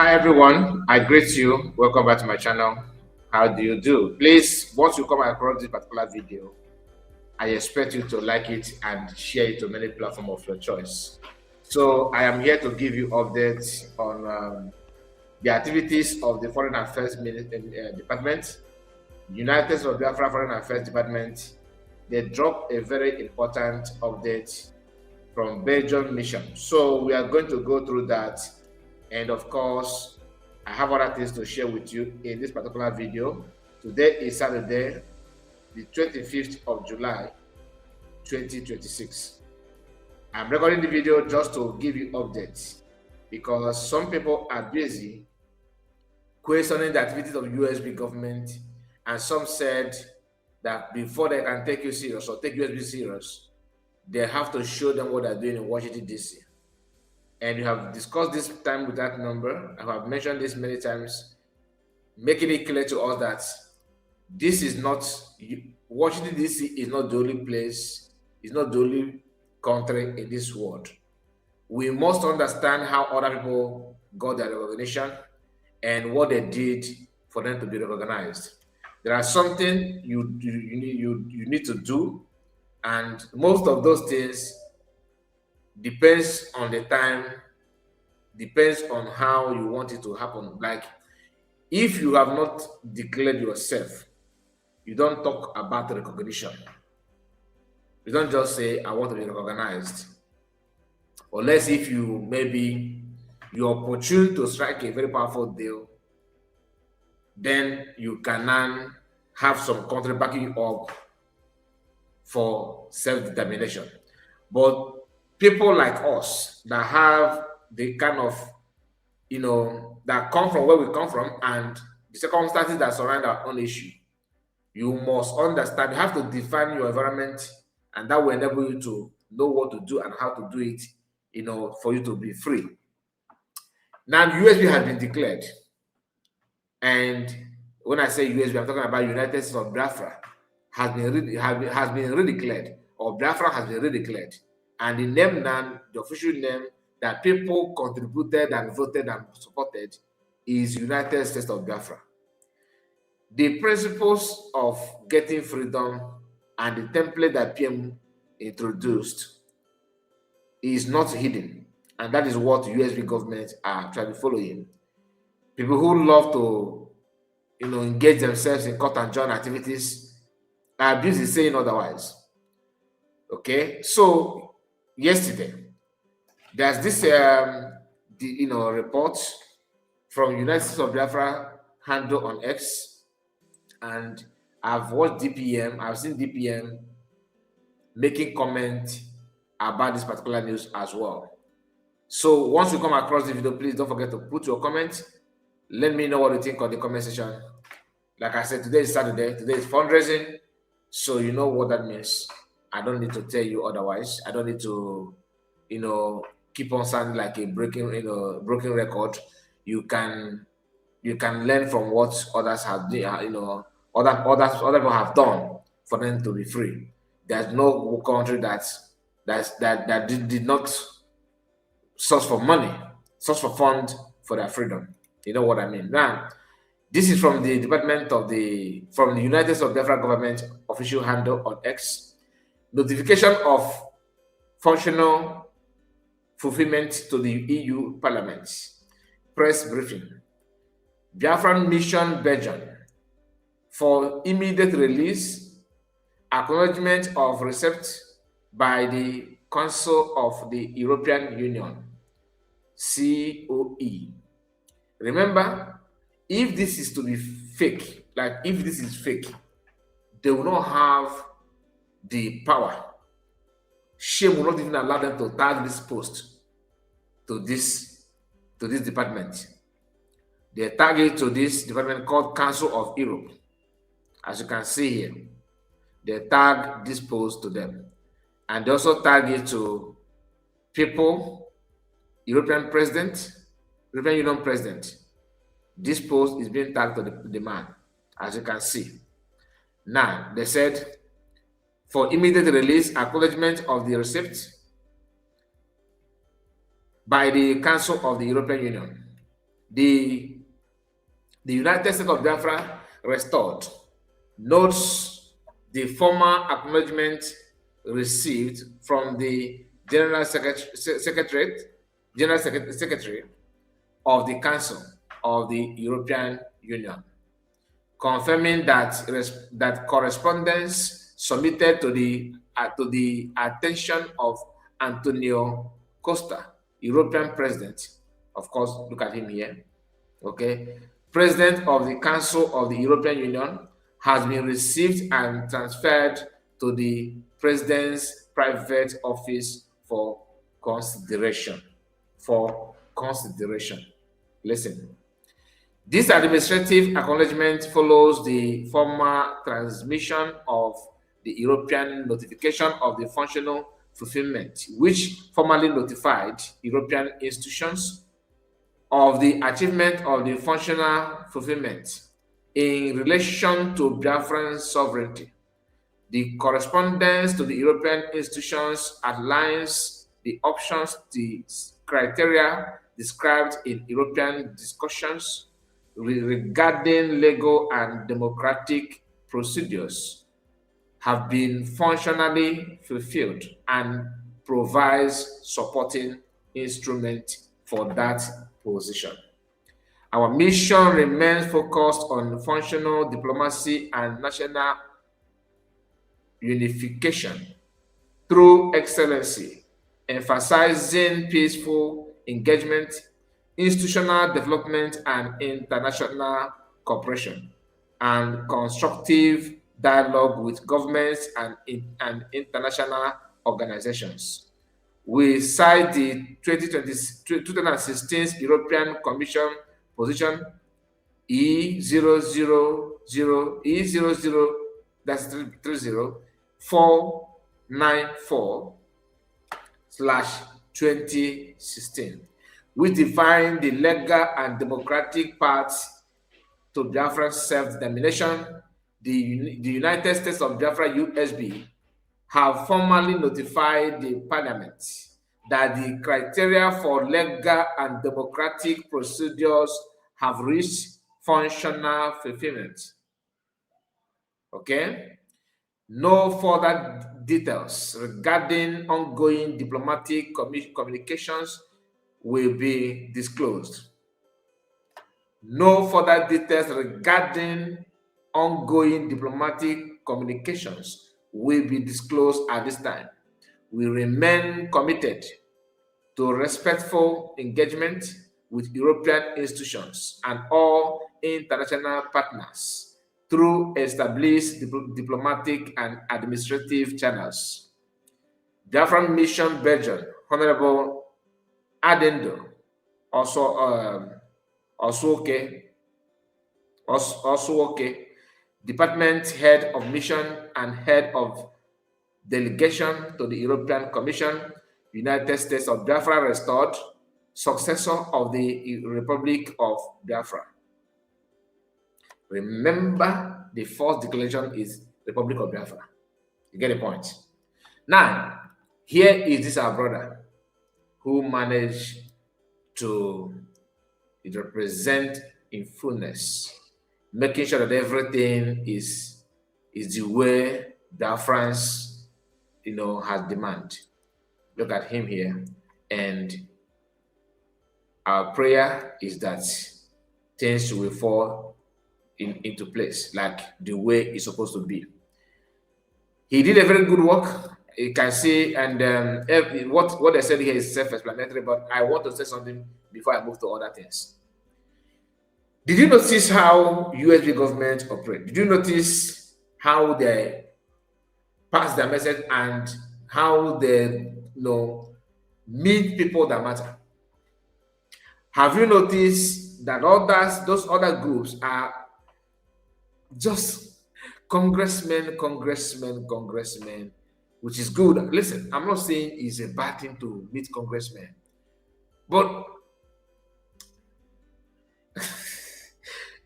Hi everyone, I greet you. Welcome back to my channel. How do you do? Please, once you come across this particular video, I expect you to like it and share it to many platforms of your choice. So I am here to give you updates on the activities of the Foreign Affairs Department, United States of Biafra Foreign Affairs Department. They dropped a very important update from Belgium mission. So we are going to go through that. And of course, I have other things to share with you in this particular video. Today is Saturday, the 25th of July, 2026. I'm recording the video just to give you updates because some people are busy questioning the activities of USB government, and some said that before they can take you serious or take USB serious, they have to show them what they're doing in Washington, D.C. And we have discussed this time with that number. I have mentioned this many times, making it clear to us that this is not, Washington, D.C. is not the only place, it's not the only country in this world. We must understand how other people got their recognition and what they did for them to be recognized. There are something you need to do, and most of those things depends on the time, depends on how you want it to happen. Like, if you have not declared yourself, you don't talk about the recognition. You don't just say, I want to be recognized. Unless if you maybe you're opportune to strike a very powerful deal, then you can have some country backing you up for self-determination. But people like us that have the kind of, that come from where we come from and the circumstances that surround our own issue, you must understand, you have to define your environment, and that will enable you to know what to do and how to do it, for you to be free. Now, USB has been declared. And when I say USB, I'm talking about United States of Biafra has been redeclared, or Biafra has been redeclared. And the name now, the official name that people contributed and voted and supported is United States of Biafra. The principles of getting freedom and the template that PM introduced is not hidden. And that is what USB governments are trying to follow him. People who love to, engage themselves in cut and join activities are busy saying otherwise. Okay, so yesterday there's this report from United States of Biafra handle on X, and I've watched DPM. I've seen DPM making comment about this particular news as well. So once you come across the video, please don't forget to put your comment. Let me know what you think on the comment section. Like I said, today is Saturday. Today is fundraising, so you know what that means. I don't need to tell you otherwise. I don't need to, keep on sounding like a broken record. You can learn from what others have, other people have done for them to be free. There's no country that did not source for money, source for fund for their freedom. You know what I mean? Now, this is from the from the United States of Biafra government official handle on X. Notification of functional fulfillment to the EU Parliament. Press briefing. Biafran mission Belgium for immediate release. Acknowledgement of receipt by the Council of the European Union, COE. Remember, if this is to be fake, like if this is fake, they will not have the power. Shame will not even allow them to tag this post to this department. They tag it to this department called Council of Europe. As you can see here, they tag this post to them. And they also tag it to people, European Union President. This post is being tagged to the man, as you can see. Now, they said, for immediate release, acknowledgement of the receipt by the Council of the European Union. the United States of Biafra restored notes the former acknowledgement received from the Secretary of the Council of the European Union, confirming that correspondence submitted to the attention of Antonio Costa, European President. Of course, look at him here. Okay, President of the Council of the European Union, has been received and transferred to the President's private office for consideration. Listen. This administrative acknowledgement follows the former transmission of the European notification of the functional fulfillment, which formally notified European institutions of the achievement of the functional fulfillment in relation to Biafran sovereignty. The correspondence to the European institutions outlines the options, the criteria described in European discussions regarding legal and democratic procedures have been functionally fulfilled and provides supporting instrument for that position. Our mission remains focused on functional diplomacy and national unification through excellency, emphasizing peaceful engagement, institutional development, and international cooperation, and constructive dialogue with governments and international organizations. We cite the 2016 European Commission position E000 that's 30494/2016, which define the legal and democratic paths to Biafra self-determination. The United States of Biafra (USB) have formally notified the Parliament that the criteria for legal and democratic procedures have reached functional fulfillment. Okay? No further details regarding ongoing diplomatic communications will be disclosed. No further details regarding ongoing diplomatic communications will be disclosed at this time. We remain committed to respectful engagement with European institutions and all international partners through established diplomatic and administrative channels. Biafran Mission Belgium, Honorable Adendo, also okay, Department Head of Mission and Head of Delegation to the European Commission, United States of Biafra restored, successor of the Republic of Biafra. Remember, the first declaration is Republic of Biafra. You get the point. Now, here is this our brother who managed to represent in fullness, making sure that everything is the way Biafrans, has demand. Look at him here, and our prayer is that things will fall into place like the way it's supposed to be. He did a very good work. You can see, and what they said here is self-explanatory, but I want to say something before I move to other things. Did you notice how USB government operate? Did you notice how they pass their message and how they meet people that matter? Have you noticed that those other groups are just congressmen, which is good. Listen, I'm not saying it's a bad thing to meet congressmen, but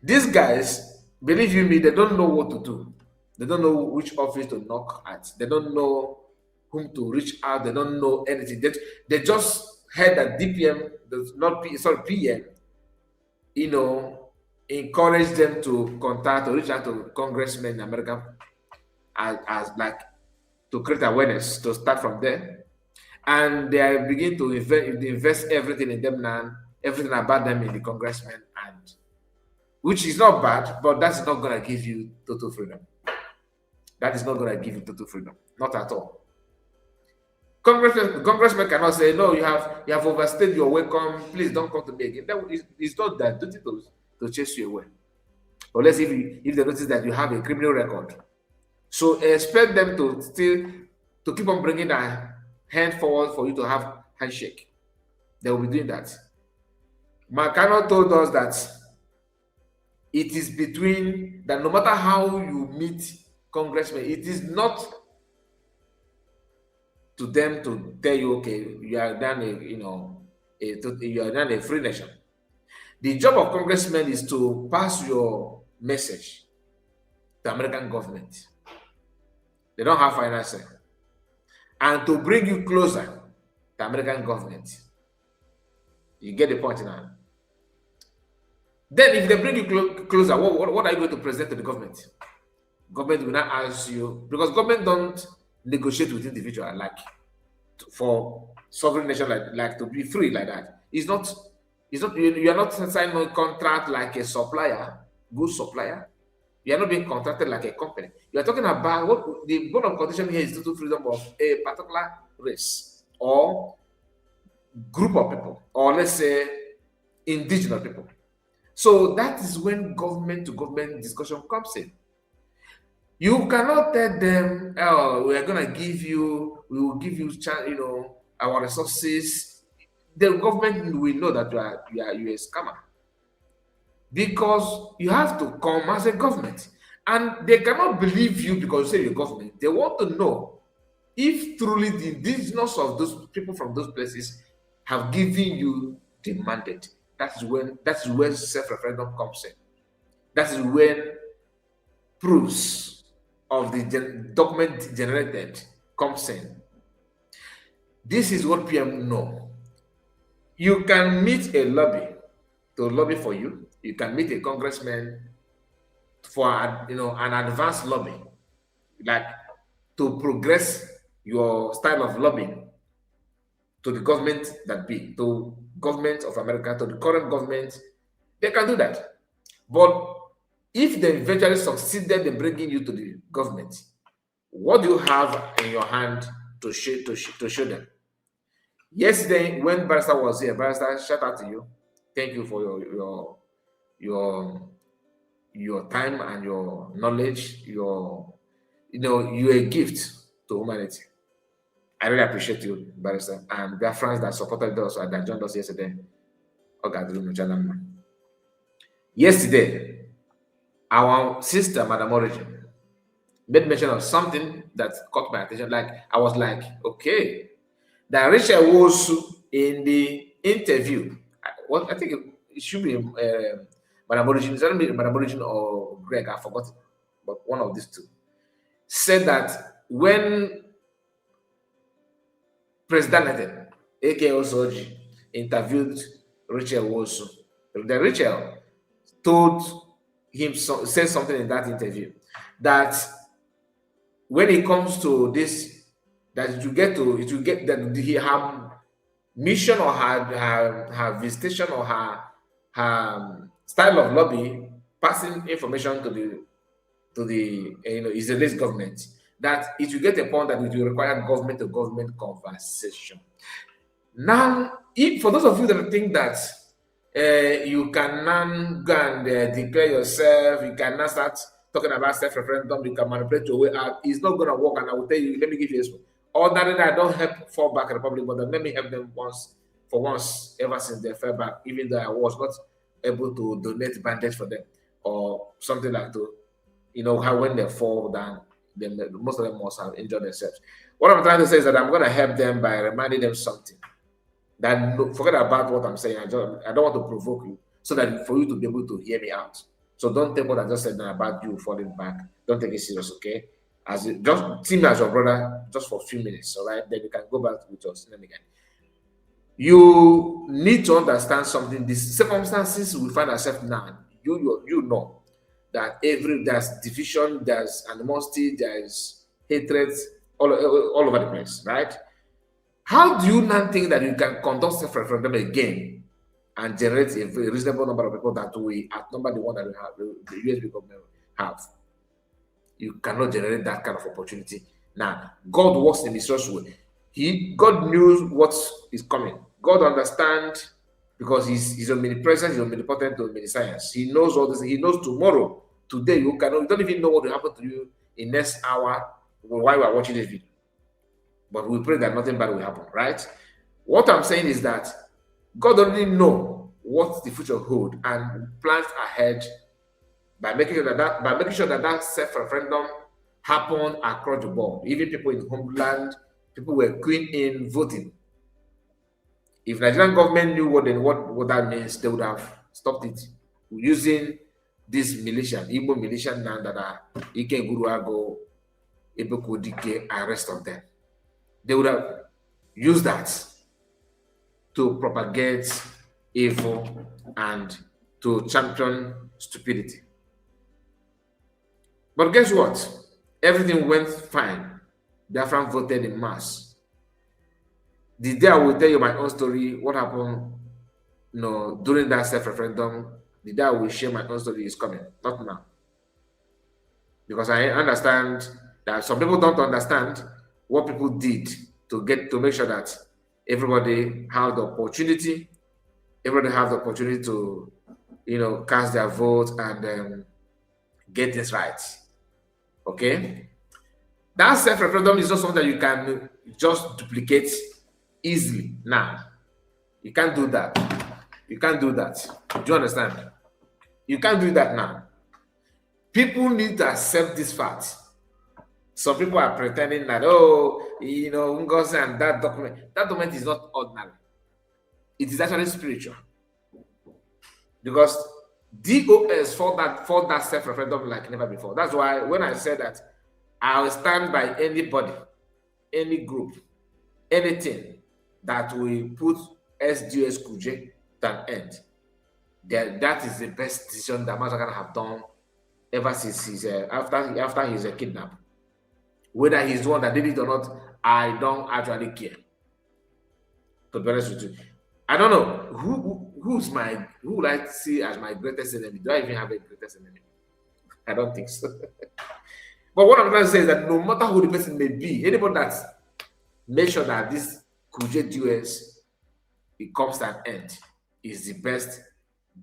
these guys, believe you me, they don't know what to do. They don't know which office to knock at. They don't know whom to reach out. They don't know anything. They just heard that DPM, PM, encourage them to contact or reach out to congressmen in America as like to create awareness to start from there. And they begin to invest everything in them now, everything about them in the congressmen, and which is not bad, but that's not gonna give you total freedom. That is not gonna give you total freedom, not at all. Congressmen cannot say, no, you have overstayed your welcome, please don't come to me again. It's not that duty to chase you away. Unless if they notice that you have a criminal record. So expect them to keep on bringing a hand forward for you to have handshake. They will be doing that. Marcano told us that it is between that no matter how you meet congressmen, it is not to them to tell you, okay, you are done you are done a free nation. The job of congressmen is to pass your message to the American government. They don't have final say. And to bring you closer to the American government. You get the point now. Then if they bring you closer, what are you going to present to the government? Government will not ask you, because government don't negotiate with individuals like for sovereign nation like to be free like that. It's not you are not signing a contract like a supplier, good supplier. You are not being contracted like a company. You are talking about what the bone of condition here is total freedom of a particular race or group of people, or let's say indigenous people. So that is when government to government discussion comes in. You cannot tell them, oh, we will give you our resources. The government will know that you are a scammer. Because you have to come as a government. And they cannot believe you because you say you're government. They want to know if truly the indigenous of those people from those places have given you the mandate. That's where self-referendum comes in. That is when proofs of the document generated comes in. This is what PM know. You can meet a lobby to lobby for you. You can meet a congressman for an advanced lobby, like to progress your style of lobbying to the government that be, to government of America, to the current government. They can do that. But if they eventually succeeded in bringing you to the government, what do you have in your hand to show them? Yesterday, when Barrister was here, Barrister, shout out to you. Thank you for your time and your knowledge. You're a gift to humanity. I really appreciate you, Barrister, and their friends that supported us and that joined us yesterday. Yesterday, our sister, Madam Origin, made mention of something that caught my attention. Like, I was like, okay, that Rachel was in the interview. I think it should be Madam Origin. It's not Madam Origin or Greg, I forgot it, but one of these two said that when President aka Osoji interviewed Rachel Wosu, the Rachel told him said something in that interview that when it comes to this, that it will get that her mission or her visitation or her style of lobby, passing information to the Israeli government, that it will get a point that it will require government to government conversation. Now, for those of you that think that you cannot go and declare yourself, you cannot start talking about self-referendum, you can manipulate your way out, it's not going to work. And I will tell you, let me give you this. Ordinarily, I don't help fall back Republic, but let me help them once, ever since they fell back, even though I was not able to donate bandage for them or something like that. How when they fall down, most of them must have injured themselves. What I'm trying to say is that I'm going to help them by reminding them something. That forget about what I'm saying. I don't want to provoke you, so that for you to be able to hear me out. So don't take what I just said about you falling back. Don't take it serious, okay? Just see me as your brother, just for a few minutes, all right? Then you can go back with us again. you need to understand something. These circumstances we find ourselves now, you know that there's division, there's animosity, there's hatred all over the place, right? How do you now think that you can conduct self-referendum again and generate a very reasonable number of people that will outnumber the one that we have, the USB government have? You cannot generate that kind of opportunity. Now, God works in mysterious way. God knew what is coming. God understands because he's omnipresent, he's omnipotent, omniscience. He knows all this. He knows tomorrow. Today, you don't even know what will happen to you in next hour while we are watching this video. But we pray that nothing bad will happen, right? What I'm saying is that God already know what the future hold and plans ahead by making sure that self-referendum happened across the board. Even people in homeland, people were queuing in voting. If Nigerian government knew what that means, they would have stopped it using this militia, Igbo militia now that are Ike Guruago, Ibeku Dike, and rest of them. They would have used that to propagate evil and to champion stupidity. But guess what? Everything went fine. Biafran voted in mass. The day I will tell you my own story, what happened during that self-referendum, the day I will share my own story is coming, not now. Because I understand that some people don't understand what people did to make sure that everybody have the opportunity to cast their vote and get this right. Okay, that self-referendum is not something that you can just duplicate easily. Now, you can't do that. You can't do that. Do you understand? You can't do that now. People need to accept this fact. Some people are pretending that, Ngozi and that document is not ordinary. It is actually spiritual. Because DOS fought that self-referendum like never before. That's why when I said that I'll stand by anybody, any group, anything that will put SDS Kuje to an end, that is the best decision that Masakan have done ever since after he's a kidnap. Whether he's the one that did it or not, I don't actually care. To be honest with you, I don't know who would I see as my greatest enemy. Do I even have a greatest enemy? I don't think so. But what I'm trying to say is that no matter who the person may be, anybody that make sure that this Kuje US it comes to an end is the best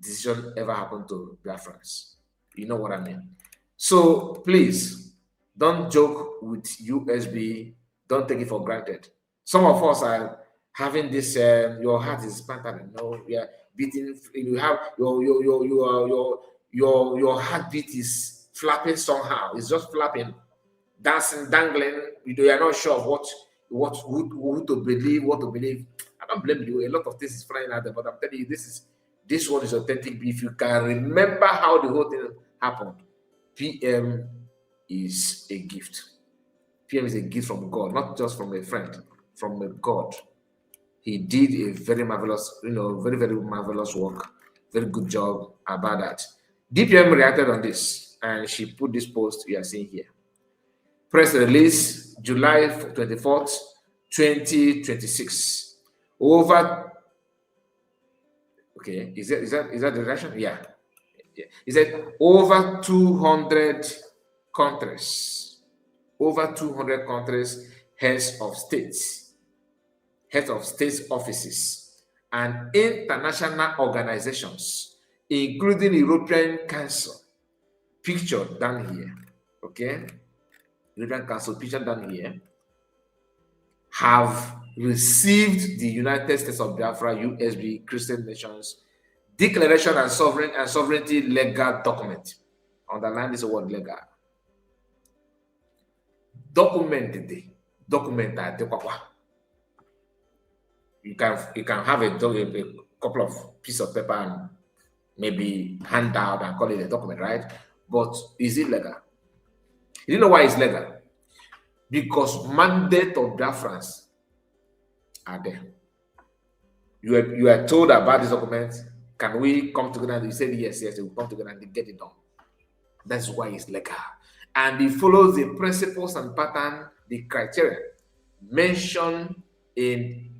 decision ever happened to Biafrans. You know what I mean? So please don't joke with USB. Don't take it for granted. Some of us are having this. Your heart is panting. We are beating. You have your heartbeat is flapping somehow. It's just flapping, dancing, dangling. You are not sure of who to believe, what to believe. I don't blame you. A lot of things is flying out there, but I'm telling you, this one is authentic. If you can remember how the whole thing happened, PM is a gift. PM is a gift from God, not just from a friend, from a God. He did a very marvelous, very, very marvelous work. Very good job about that. DPM reacted on this, and she put this post you are seeing here. Press release, July 24th, 2026. Is that the direction? Yeah. He said over 200 countries, heads of states offices, and international organizations, including European Council, pictured down here. Okay, European Council pictured down here, have received the United States of Biafra USB Christian Nations Declaration and Sovereignty legal document. Underline this word legal. Documented. You can have a couple of pieces of paper and maybe hand out and call it a document, right? But is it legal? You know why it's legal? Because mandate of Biafrans are there. you are told about this document. Can we come together? And you said yes, yes, we'll come together and they get it done. That's why it's legal. And it follows the principles and pattern, the criteria mentioned in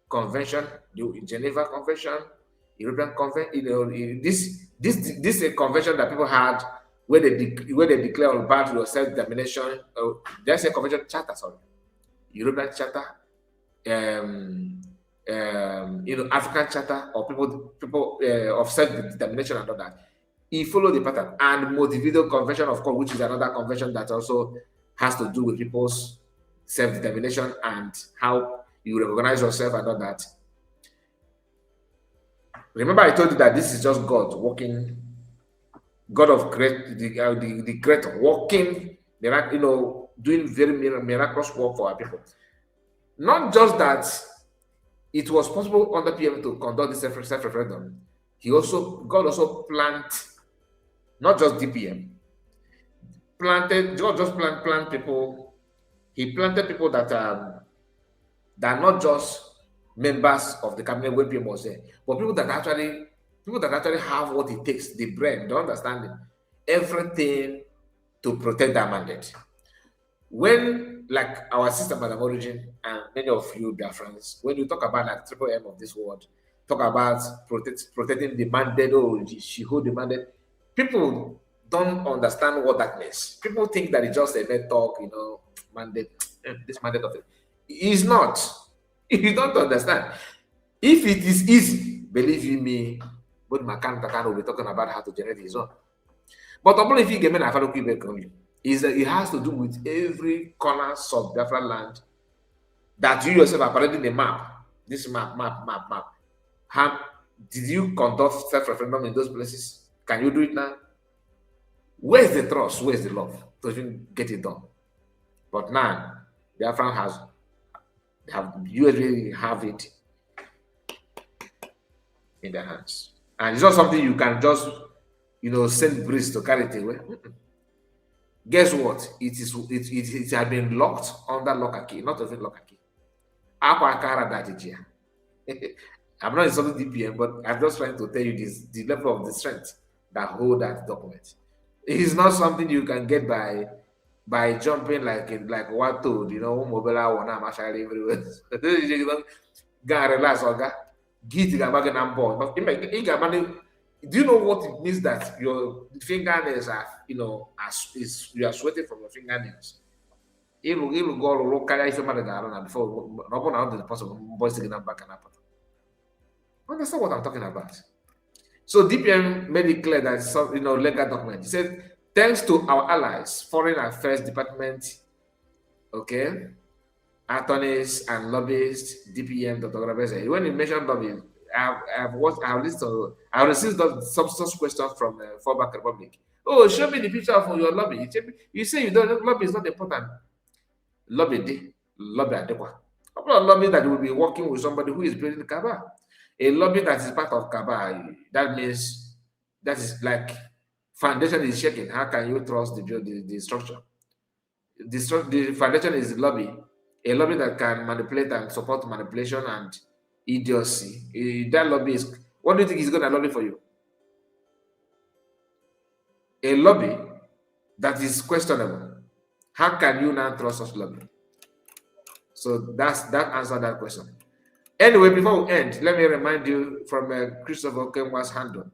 convention, the Geneva Convention, European Convention. You know, this is a convention that people had where they declare on part of self-determination. There's a convention charter, sorry, European Charter, African Charter, or people of self-determination and all that. He followed the pattern. And Montevideo Convention, of course, which is another convention that also has to do with people's self-determination and how you recognize yourself and all that. Remember, I told you that this is just God working, God of the creator working, doing very miraculous work for our people. Not just that it was possible under PM to conduct this self-referendum. God also planted, not just DPM, God just plant people. He planted people that are not just members of the cabinet when PM was there, but people that actually have what it takes, the brain, the understanding, everything to protect their mandate. When, like our sister Madam Origin and many of you Biafrans, when you talk about like triple M of this world, talk about protecting the mandate, or she hold the mandate, people don't understand what that means. People think that it's just a net talk, mandate, this mandate of it. It's not. You don't understand. If it is easy, believe you me, but Makan will be talking about how to generate his own. But if you get me, is that it has to do with every corner of Biafra land that you yourself are parading the map. This map. Did you conduct self-referendum in those places? Can you do it now? Where's the trust? Where's the love to even get it done? But now, Biafra usually have it in their hands. And it's not something you can just, send breeze to carry it away. Guess what? It has been locked under locker key, not even locker key. I'm not insulting DPM, but I'm just trying to tell you the level of the strength that hold that document. It is not something you can get by jumping like what toad, mobile one I'm actually everywhere. Go relax, or get the bag and board. Do you know what it means that your fingernails are, you are sweating from your fingernails? It'll go local if somebody got on before not out the possible boys to get back and up. Understand what I'm talking about? So DPM made it clear that it's legal document. He said, thanks to our allies, Foreign Affairs Department, okay, attorneys and lobbyists, DPM, Dr. Grabese. When you mentioned lobbyists, I've received some such questions from the fallback republic. Oh, show me the picture of your lobby. You say you don't. Lobby is not important. Lobby, adequate. A lobby that will be working with somebody who is building Kaaba. A lobby that is part of Kaaba. That means that is like foundation is shaking. How can you trust the structure? The foundation is the lobby. A lobby that can manipulate and support manipulation and idiocy. That lobby is, what do you think is going to lobby for you? A lobby that is questionable. How can you now trust such lobby? So that answered that question. Anyway, before we end, let me remind you from Christopher Kemwa's handle.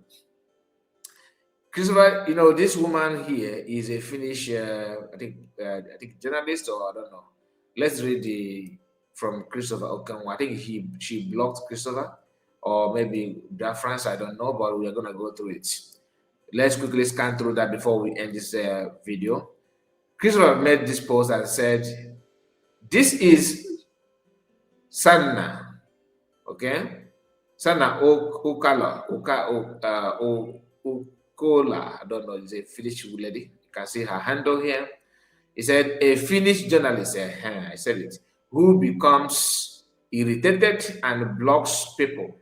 Christopher, this woman here is a Finnish, I think journalist, or I don't know. Let's read from Christopher Okenwa. I think she blocked Christopher, or maybe France, I don't know, but we are going to go through it. Let's quickly scan through that before we end this video. Christopher made this post and said, this is Sanna, okay? Sanna Okola, I don't know, it's a Finnish lady. You can see her handle here. He said, a Finnish journalist, I said it, who becomes irritated and blocks people,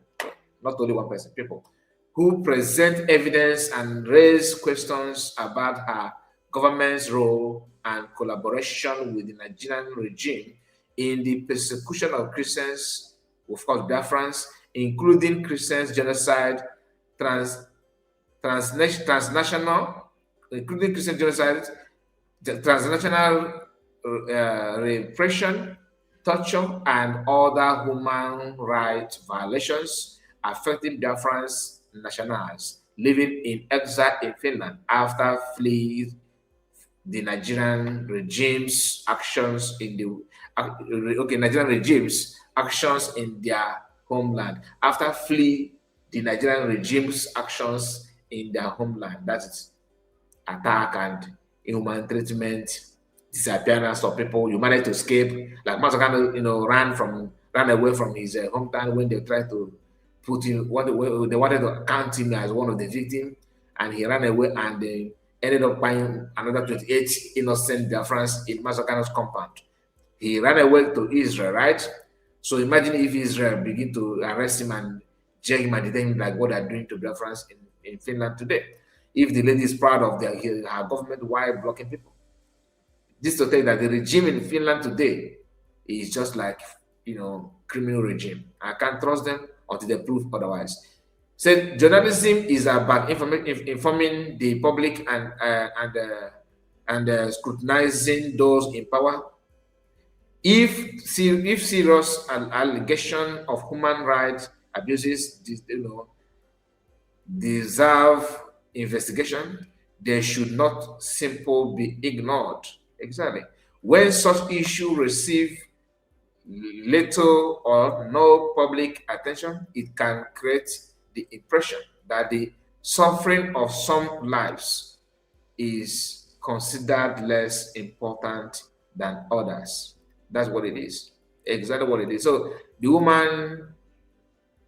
not only one person, people, who present evidence and raise questions about her government's role and collaboration with the Nigerian regime in the persecution of Christians, of course, Biafrans, including Christians, genocide, transnational, including Christian genocide, transnational repression, torture, and other human rights violations affecting Biafrans nationals living in exile in Finland after fleeing the Nigerian regime's actions in the Nigerian regime's actions in their homeland after flee the Nigerian regime's actions in their homeland. That is attack and inhuman treatment, disappearance of people. You managed to escape. Like Masakano, ran away from his hometown when they tried to put him. They wanted to count him as one of the victims, and he ran away and they ended up buying another 28 innocent Biafrans in Masakano's compound. He ran away to Israel, right? So imagine if Israel begin to arrest him and jail him and detain him like what they're doing to Biafrans in Finland today. If the lady is proud of her government, why blocking people? This to tell you that the regime in Finland today is just like, criminal regime. I can't trust them until they prove otherwise. So journalism is about informing the public and scrutinizing those in power. If serious allegation of human rights abuses, deserve investigation, they should not simply be ignored. Exactly. When such issues receive little or no public attention, it can create the impression that the suffering of some lives is considered less important than others. That's what it is. Exactly what it is. So the woman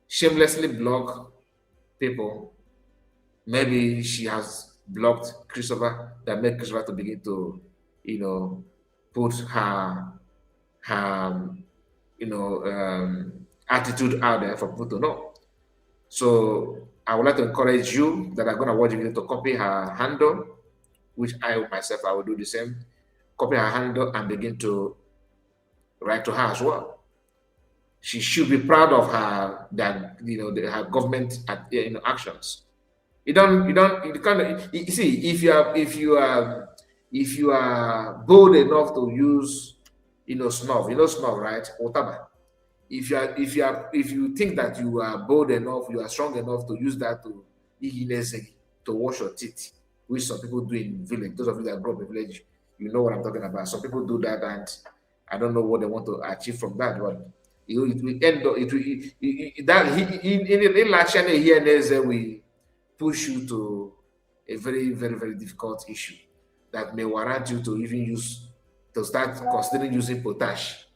shamelessly blocked people. Maybe she has blocked Christopher that made Christopher to begin to, put her attitude out there for people to know. So I would like to encourage you that are going to watch the video to copy her handle, which I myself I will do the same. Copy her handle and begin to write to her as well. She should be proud of her her government actions. You see, if you are bold enough to use snuff, snuff, right? Otaba. If you think that you are bold enough, you are strong enough to use that to wash your teeth, which some people do in village. Those of you that grew up in village, you know what I'm talking about. Some people do that, and I don't know what they want to achieve from that, but it will end up we push you to a very, very, very difficult issue that may warrant you to start considering using potash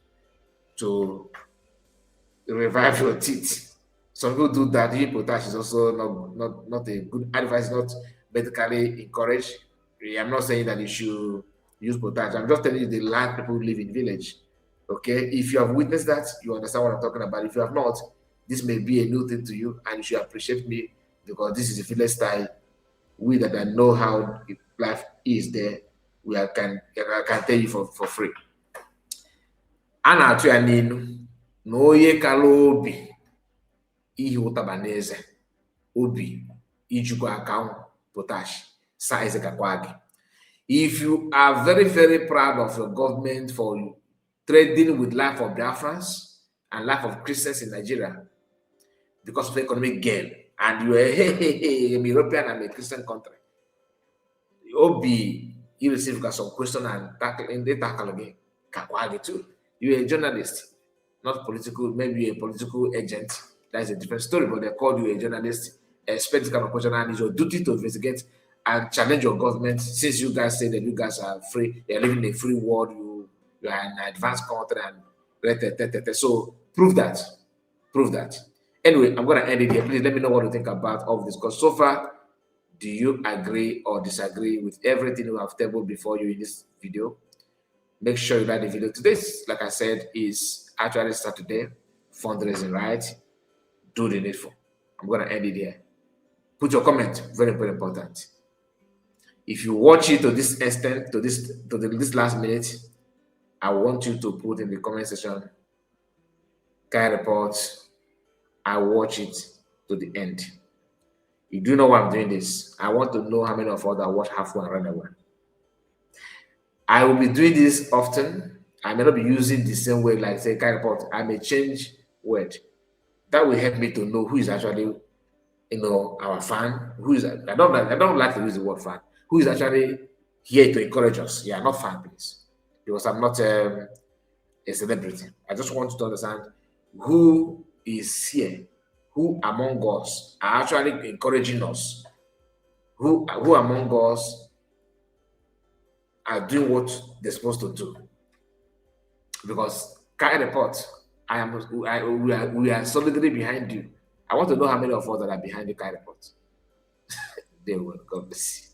to revive your teeth. Some people do that. Using potash is also not a good advice, not medically encouraged. I'm not saying that you should use potash. I'm just telling you the land people live in village. Okay, if you have witnessed that, you understand what I'm talking about. If you have not, this may be a new thing to you, and you should appreciate me because this is a village style. We that know how life is there, I can tell you for free. A na-atụ ya n'elu na onye kara obi ihe ụtaba n'eze obi ijikwa aka potash saa eze kakwa gị. If you are very, very proud of your government for trading with life of Biafrans and life of Christians in Nigeria because of economic gain, and you are I'm European and a Christian country, Obi, you receive some question and tackle again. Kakwagi too. You're a journalist, not political, maybe a political agent. That's a different story, but they call you a journalist. Expect this kind of question, and it's your duty to investigate and challenge your government. Since you guys say that you guys are free, you're living in a free world, you are in an advanced country, and so prove that. Prove that. Anyway, I'm going to end it here. Please let me know what you think about all of this. Because so far, do you agree or disagree with everything we have tabled before you in this video? Make sure you like the video. Today's, like I said, is actually Saturday, fundraising, right? Do the needful. I'm going to end it here. Put your comment. Very, very important. If you watch it to this extent, to this last minute, I want you to put in the comment section, Kai report, I watch it to the end. You do know why I'm doing this. I want to know how many of us that watch halfway and run away. I will be doing this often. I may not be using the same word like say kind report. I may change word. That will help me to know who is actually, our fan. Who is I don't like to use the word fan. Who is actually here to encourage us? Yeah, not fan, please, because I'm not a celebrity. I just want you to understand who is here, who among us are actually encouraging us, who among us are doing what they're supposed to do. Because kind report, we are solidly behind you. I want to know how many of us that are behind the kind report. They will. God bless you.